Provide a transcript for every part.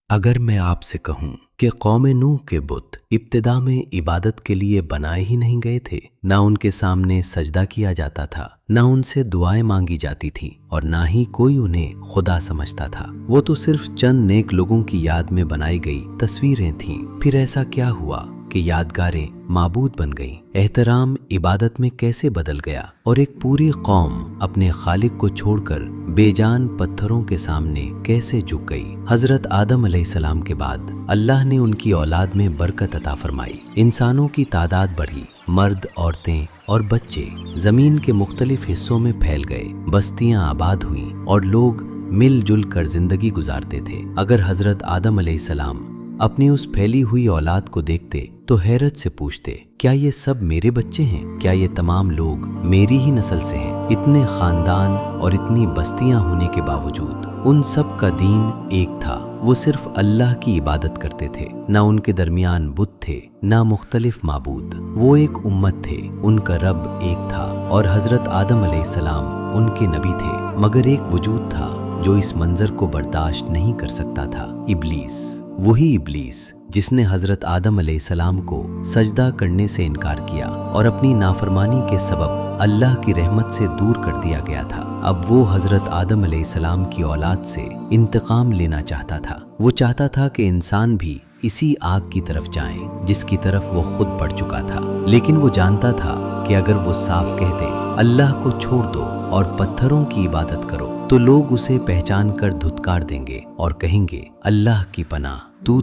اگر میں آپ سے کہوں کہ قوم نوح کے بت ابتدا میں عبادت کے لیے بنائے ہی نہیں گئے تھے، نہ ان کے سامنے سجدہ کیا جاتا تھا، نہ ان سے دعائیں مانگی جاتی تھیں، اور نہ ہی کوئی انہیں خدا سمجھتا تھا، وہ تو صرف چند نیک لوگوں کی یاد میں بنائی گئی تصویریں تھیں، پھر ایسا کیا ہوا کہ یادگاریں معبود بن گئیں؟ احترام عبادت میں کیسے بدل گیا اور ایک پوری قوم اپنے خالق کو چھوڑ کر بے جان پتھروں کے سامنے کیسے جھک گئی؟ حضرت آدم علیہ السلام کے بعد اللہ نے ان کی اولاد میں برکت عطا فرمائی، انسانوں کی تعداد بڑھی، مرد، عورتیں اور بچے زمین کے مختلف حصوں میں پھیل گئے، بستیاں آباد ہوئیں اور لوگ مل جل کر زندگی گزارتے تھے۔ اگر حضرت آدم علیہ السلام اپنی اس پھیلی ہوئی اولاد کو دیکھتے تو حیرت سے پوچھتے، کیا یہ سب میرے بچے ہیں؟ کیا یہ تمام لوگ میری ہی نسل سے ہیں؟ اتنے خاندان اور اتنی بستیاں ہونے کے باوجود ان سب کا دین ایک تھا، وہ صرف اللہ کی عبادت کرتے تھے، نہ ان کے درمیان بت تھے، نہ مختلف معبود، وہ ایک امت تھے، ان کا رب ایک تھا، اور حضرت آدم علیہ السلام ان کے نبی تھے، مگر ایک وجود تھا جو اس منظر کو برداشت نہیں کر سکتا تھا، ابلیس۔ وہی ابلیس جس نے حضرت آدم علیہ السلام کو سجدہ کرنے سے انکار کیا اور اپنی نافرمانی کے سبب اللہ کی رحمت سے دور کر دیا گیا تھا۔ اب وہ حضرت آدم علیہ السلام کی اولاد سے انتقام لینا چاہتا تھا، وہ چاہتا تھا کہ انسان بھی اسی آگ کی طرف جائیں جس کی طرف وہ خود بڑھ چکا تھا، لیکن وہ جانتا تھا کہ اگر وہ صاف کہہ دے اللہ کو چھوڑ دو اور پتھروں کی عبادت کرو تو لوگ اسے پہچان کر دھتکار دیں گے اور کہیں گے اللہ کی پناہ،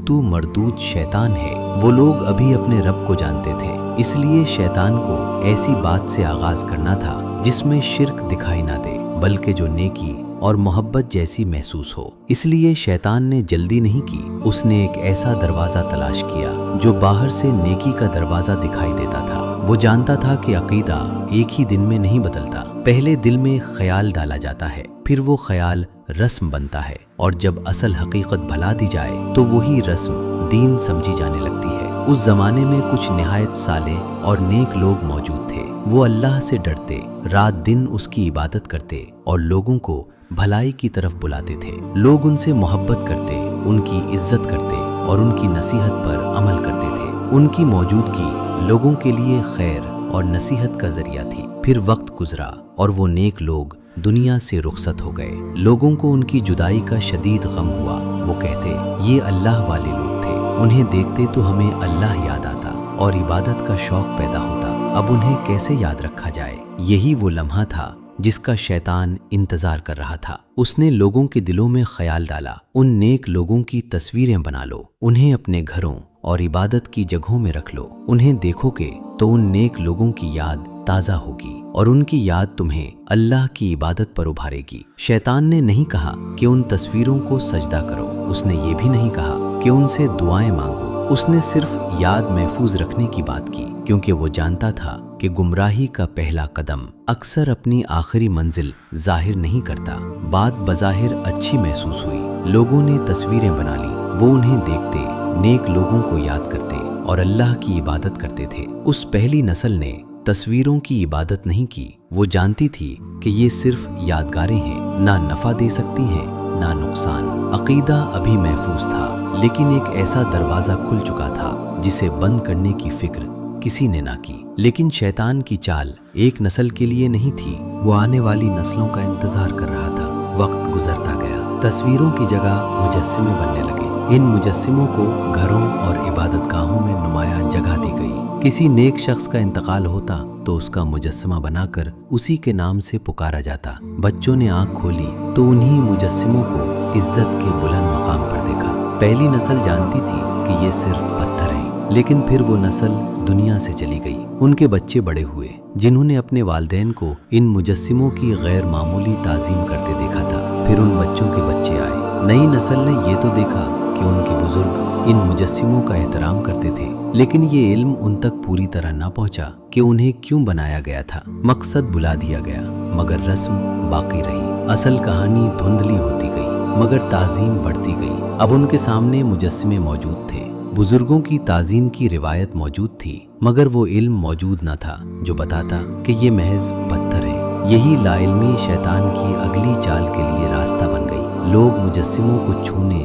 تو مردود شیطان ہے۔ وہ لوگ ابھی اپنے رب کو جانتے تھے، اس لیے شیطان کو ایسی بات سے آغاز کرنا تھا جس میں شرک دکھائی نہ دے بلکہ جو نیکی اور محبت جیسی محسوس ہو۔ اس لیے شیطان نے جلدی نہیں کی، اس نے ایک ایسا دروازہ تلاش کیا جو باہر سے نیکی کا دروازہ دکھائی دیتا تھا۔ وہ جانتا تھا کہ عقیدہ ایک ہی دن میں نہیں بدلتا، پہلے دل میں خیال ڈالا جاتا ہے، پھر وہ خیال رسم بنتا ہے، اور جب اصل حقیقت بھلا دی جائے تو وہی رسم دین سمجھی جانے لگتی ہے۔ اس زمانے میں کچھ نہایت صالح اور نیک لوگ موجود تھے، وہ اللہ سے ڈرتے، رات دن اس کی عبادت کرتے اور لوگوں کو بھلائی کی طرف بلاتے تھے۔ لوگ ان سے محبت کرتے، ان کی عزت کرتے اور ان کی نصیحت پر عمل کرتے تھے۔ ان کی موجودگی لوگوں کے لیے خیر اور نصیحت کا ذریعہ تھی۔ پھر وقت گزرا اور وہ نیک لوگ دنیا سے رخصت ہو گئے، لوگوں کو ان کی جدائی کا شدید غم ہوا۔ وہ کہتے، یہ اللہ والے لوگ تھے، انہیں دیکھتے تو ہمیں اللہ یاد آتا اور عبادت کا شوق پیدا ہوتا، اب انہیں کیسے یاد رکھا جائے؟ یہی وہ لمحہ تھا جس کا شیطان انتظار کر رہا تھا۔ اس نے لوگوں کے دلوں میں خیال ڈالا، ان نیک لوگوں کی تصویریں بنا لو، انہیں اپنے گھروں اور عبادت کی جگہوں میں رکھ لو، انہیں دیکھو گے تو ان نیک لوگوں کی یاد تازہ ہوگی اور ان کی یاد تمہیں اللہ کی عبادت پر ابھارے گی۔ شیطان نے نہیں کہا کہ ان تصویروں کو سجدہ کرو، اس نے یہ بھی نہیں کہا کہ ان سے دعائیں مانگو، اس نے صرف یاد محفوظ رکھنے کی بات کی، کیونکہ وہ جانتا تھا کہ گمراہی کا پہلا قدم اکثر اپنی آخری منزل ظاہر نہیں کرتا۔ بات بظاہر اچھی محسوس ہوئی، لوگوں نے تصویریں بنا لی، وہ انہیں دیکھتے، نیک لوگوں کو یاد کرتے اور اللہ کی عبادت کرتے تھے۔ اس پہلی نسل نے تصویروں کی عبادت نہیں کی، وہ جانتی تھی کہ یہ صرف یادگاریں ہیں، نہ نفع دے سکتی ہیں نہ نقصان۔ عقیدہ ابھی محفوظ تھا، لیکن ایک ایسا دروازہ کھل چکا تھا جسے بند کرنے کی فکر کسی نے نہ کی۔ لیکن شیطان کی چال ایک نسل کے لیے نہیں تھی، وہ آنے والی نسلوں کا انتظار کر رہا تھا۔ وقت گزرتا گیا، تصویروں کی جگہ مجسمے بننے لگے، ان مجسموں کو گھروں اور عبادت گاہوں میں نمایاں جگہ دی گئی۔ کسی نیک شخص کا انتقال ہوتا تو اس کا مجسمہ بنا کر اسی کے نام سے پکارا جاتا۔ بچوں نے آنکھ کھولی تو انہی مجسموں کو عزت کے بلند مقام پر دیکھا۔ پہلی نسل جانتی تھی کہ یہ صرف پتھر ہیں، لیکن پھر وہ نسل دنیا سے چلی گئی، ان کے بچے بڑے ہوئے جنہوں نے اپنے والدین کو ان مجسموں کی غیر معمولی تعظیم کرتے دیکھا تھا۔ پھر ان بچوں کے بچے آئے، نئی نسل نے یہ تو دیکھا کہ ان کے بزرگ ان مجسموں کا احترام کرتے تھے، لیکن یہ علم ان تک پوری طرح نہ پہنچا کہ انہیں کیوں بنایا گیا تھا۔ مقصد بلا دیا گیا مگر رسم باقی رہی، اصل کہانی دھندلی ہوتی گئی مگر تعظیم بڑھتی گئی۔ اب ان کے سامنے مجسمے موجود تھے، بزرگوں کی تعظیم کی روایت موجود تھی، مگر وہ علم موجود نہ تھا جو بتاتا کہ یہ محض پتھر ہے۔ یہی لا علمی شیطان کی اگلی چال کے لیے راستہ بن گئی۔ لوگ مجسموں کو چھونے